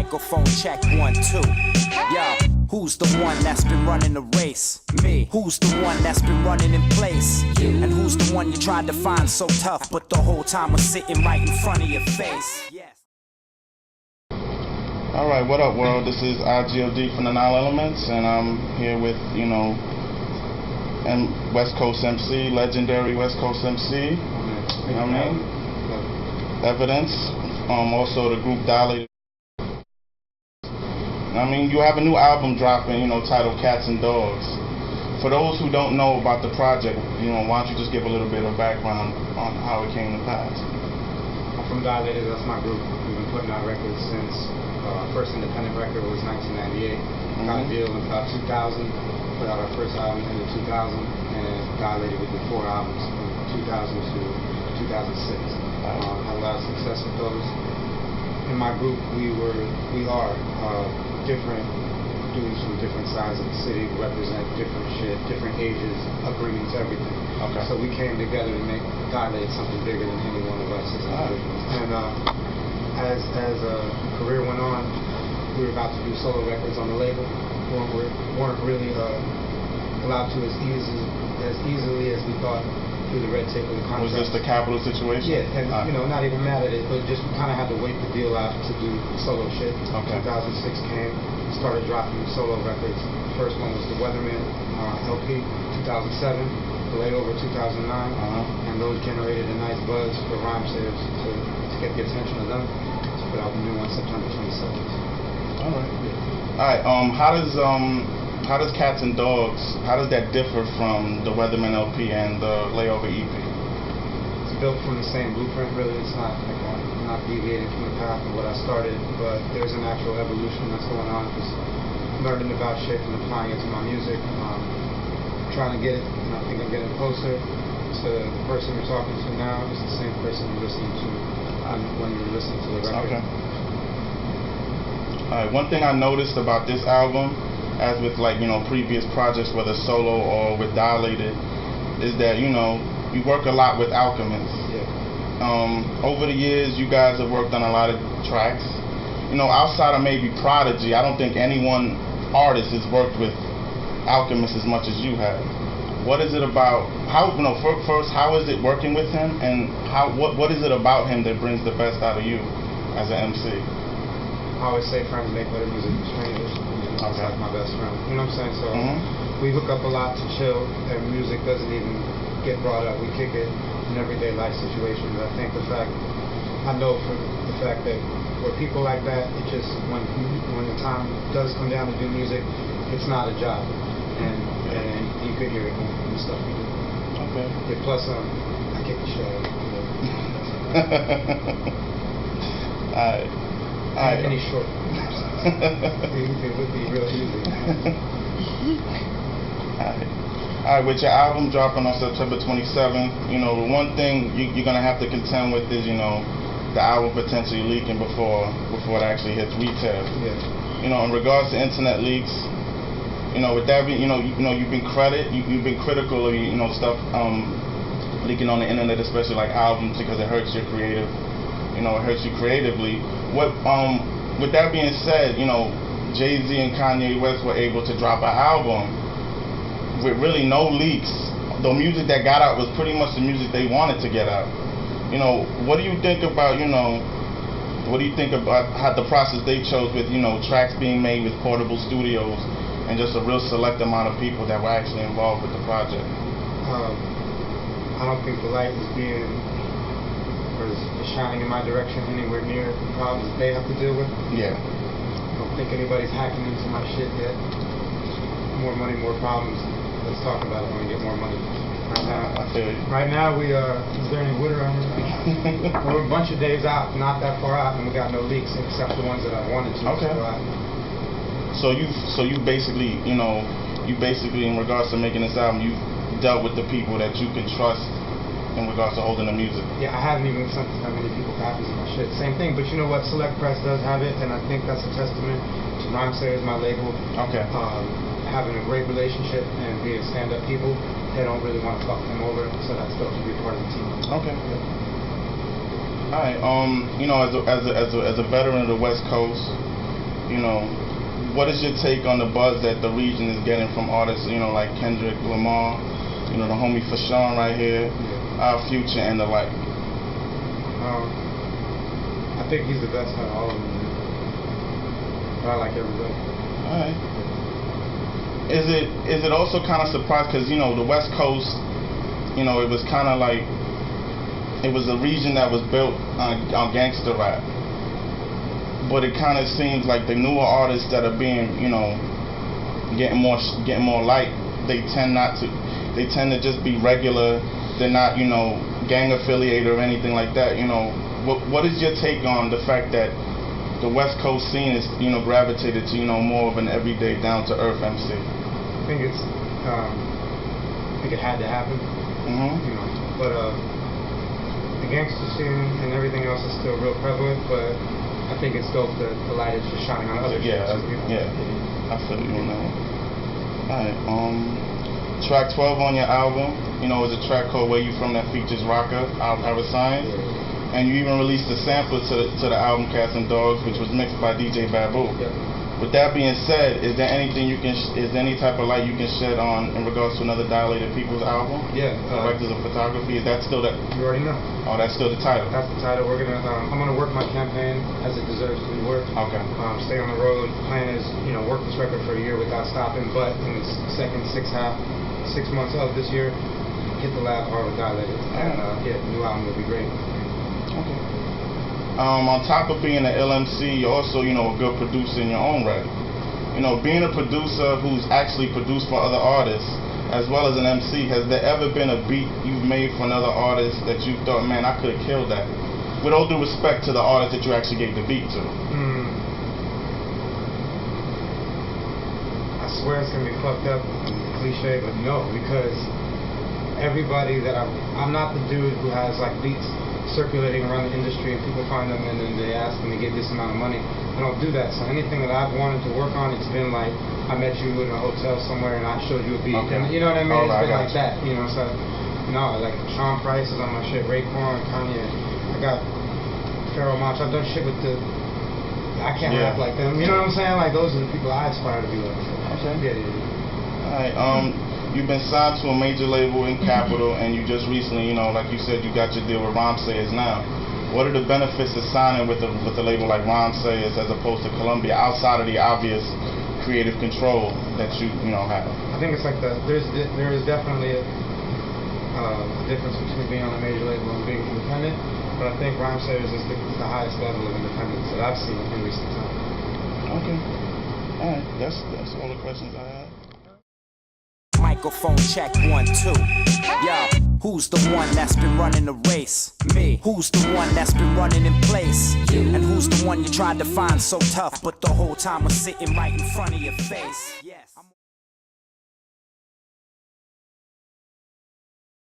Microphone check 1, 2. Yo, who's the one that's been running the race? Me. Who's the one that's been running in place? You. And who's the one you tried to find so tough, but the whole time was sitting right in front of your face? Yes. Alright, what up world? This is IGOD from the 9elements, and I'm here with, Westcoast MC, legendary Westcoast MC. You know what I mean? Evidence. Also the group Dilated. I mean, you have a new album dropping, titled Cats and Dogs. For those who don't know about the project, why don't you just give a little bit of background on how it came to pass? I'm from Dilated, that's my group. We've been putting out records since our first independent record was 1998. Got a deal in about 2000, put out our first album in 2000, and Dilated we did 4 albums from 2000 to 2006. Had a lot of success with those. In my group, we are different dudes from different sides of the city, represent different shit, different ages, upbringings, everything. Okay. So we came together to make Dilated something bigger than any one of us as individuals. And as a career went on, we were about to do solo records on the label. weren't really allowed to as easily as we thought through the red tape of the contract. Was this the Capital situation? Yeah, and not even mad at it, but just we kind of had to wait the deal out to do solo shit. Okay. 2006 came, started dropping solo records. First one was the Weatherman LP, 2007, the Layover 2009, and those generated a nice buzz for Rhymesayers to get the attention of them. To put out the new one September 27th. All right. How does Cats and Dogs, how does that differ from the Weatherman LP and the Layover EP? It's built from the same blueprint, really. It's not like I'm not deviating from the path of what I started, but there's an actual evolution that's going on. Just learning about shit and applying it to my music, trying to get it, and I think I'm getting closer to the person you're talking to now. It's the same person you're listening to when you're listening to the record. Okay. All right. One thing I noticed about this album, as with previous projects, whether solo or with Dilated, is that you work a lot with Alchemist. Yeah. Over the years, you guys have worked on a lot of tracks. Outside of maybe Prodigy, I don't think any one artist has worked with Alchemist as much as you have. What is it about? First, how is it working with him, and what is it about him that brings the best out of you as an MC? I always say friends make better music than strangers. It's like my best friend. You know what I'm saying? So we hook up a lot to chill, and music doesn't even get brought up. We kick it in everyday life situations. I know for the fact that for people like that, it just when the time does come down to do music, it's not a job, and you could hear it in the stuff we do. Okay. Yeah, plus I kick the shit out of it. Alright. Any short. It would be real easy. Alright, with your album dropping on September 27th, the one thing you're gonna have to contend with is, the album potentially leaking before it actually hits retail. Yeah. In regards to internet leaks, with that being, you've been critical of stuff leaking on the internet, especially like albums, because it hurts your creative. It hurts you creatively. With that being said, Jay-Z and Kanye West were able to drop an album with really no leaks. The music that got out was pretty much the music they wanted to get out. What do you think about, how the process they chose with, tracks being made with portable studios and just a real select amount of people that were actually involved with the project? I don't think the light is shining in my direction anywhere near the problems they have to deal with. Yeah. I don't think anybody's hacking into my shit yet. More money, more problems. Let's talk about it when we get more money. Right now we are. Is there any Twitter on here? We're a bunch of days out, not that far out, and we got no leaks except the ones that I wanted to. Okay. So you basically, in regards to making this album, you dealt with the people that you can trust in regards to holding the music. Yeah, I haven't even sent that many people copies of my shit. Same thing, but you know what? Select Press does have it, and I think that's a testament to Rhymesayers, my label. Okay. Having a great relationship and being stand-up people, they don't really want to fuck them over, so that's dope to be part of the team. Okay. Yeah. All right. As a veteran of the West Coast, you know, what is your take on the buzz that the region is getting from artists, you know, like Kendrick Lamar, you know, the homie Fashawn right here, Future and the like? I think he's the best out of all of them. But I like everybody. All right. Is it also kind of surprised because, you know, the West Coast, you know, it was kind of like, it was a region that was built on gangster rap, but it kind of seems like the newer artists that are being, you know, getting more light, they tend to just be regular. They're not, you know, gang affiliated or anything like that. You know, what is your take on the fact that the West Coast scene is, you know, gravitated to, you know, more of an everyday, down to earth MC? I think it had to happen. You know, but the gangster scene and everything else is still real prevalent. But I think it's dope that the light is just shining on other shit. I feel you on that one. Alright, track 12 on your album, you know, is a track called Where You From that features Rocker, Rhymesayers. And you even released a sample to the album Cats and Dogs, which was mixed by DJ Babu. With that being said, is there anything is there any type of light you can shed on in regards to another Dilated Peoples album? Directors of Photography, is that still that? You already know. Oh, that's still the title? That's the title. We're gonna, I'm gonna work my campaign as it deserves to be worked. Okay. Stay on the road. The plan is, you know, work this record for a year without stopping, but in the second 6 months of this year, hit the lab hard with Dilated. And the new album will be great. Okay. On top of being an emcee, you're also, you know, a good producer in your own right. You know, being a producer who's actually produced for other artists, as well as an MC, has there ever been a beat you've made for another artist that you thought, man, I could have killed that? With all due respect to the artist that you actually gave the beat to. I swear it's gonna be fucked up, cliche, but no, because everybody that I'm not the dude who has like beats circulating around the industry and people find them and then they ask them to get this amount of money. I don't do that. So anything that I've wanted to work on, it's been like I met you in a hotel somewhere and I showed you a beat. Okay. And, you know what I mean? Right, it's been like that. You know, so no, like Sean Price is on my shit, Raekwon, Kanye. I got Pharoah Monch. I've done shit with I can't rap like them. You know what I'm saying? Like those are the people I aspire to be like. Okay. Alright, you've been signed to a major label in Capital, and you just recently, you know, like you said, you got your deal with Rhymesayers now. What are the benefits of signing with a label like Rhymesayers as opposed to Columbia, outside of the obvious creative control that you know have? I think it's like there is definitely a difference between being on a major label and being independent, but I think Rhymesayers is the highest level of independence that I've seen in recent time. Okay. All right. That's all the questions I have. Microphone check 1, 2. Yo, who's the one that's been running the race? Me. Who's the one that's been running in place? You. And who's the one you tried to find so tough, but the whole time was sitting right in front of your face? Yes.